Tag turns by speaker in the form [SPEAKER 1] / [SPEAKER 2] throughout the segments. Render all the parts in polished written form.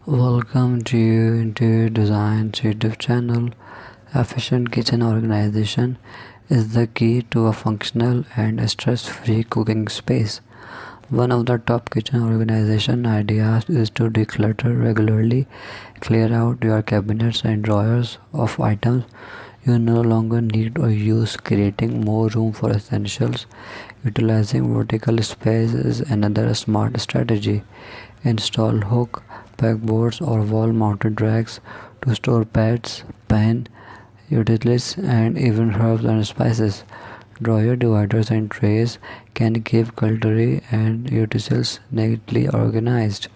[SPEAKER 1] Welcome to Interior Design YouTube channel. Efficient kitchen organization is the key to a functional and stress-free cooking space. One of the top kitchen organization ideas is to declutter regularly. Clear out your cabinets and drawers of items you no longer need or use, creating more room for essentials. Utilizing vertical space is another smart strategy. Install hook, pegboards, or wall-mounted racks to store pads, pan, utensils, and even herbs and spices. Drawer dividers and trays can keep cutlery and utensils neatly organized,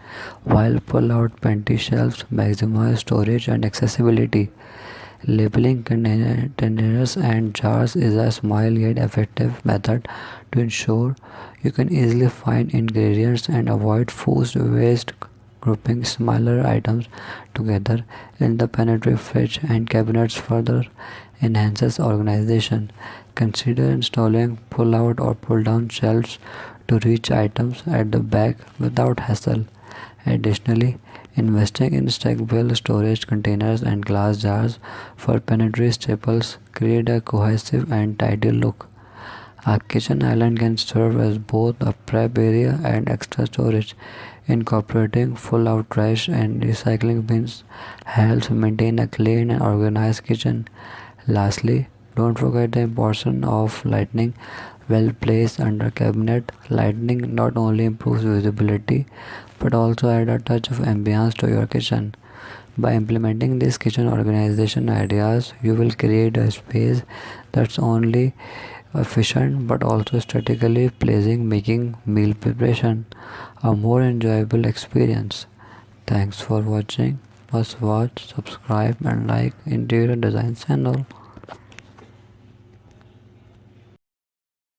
[SPEAKER 1] while pull-out pantry shelves maximize storage and accessibility. Labeling containers and jars is a small yet effective method to ensure you can easily find ingredients and avoid food waste. Grouping smaller items together in the pantry, fridge, and cabinets further enhances organization. Consider installing pull-out or pull-down shelves to reach items at the back without hassle. Additionally, investing in stackable storage containers and glass jars for pantry staples create a cohesive and tidy look. A kitchen island can serve as both a prep area and extra storage. Incorporating full-out trash and recycling bins helps maintain a clean and organized kitchen. Lastly, don't forget the importance of lighting. Well placed under cabinet lighting not only improves visibility but also add a touch of ambience to your kitchen. By implementing these kitchen organization ideas, you will create a space that's only efficient but also aesthetically pleasing, making meal preparation a more enjoyable experience. Thanks for watching. Must watch, subscribe, and like Interior Design channel.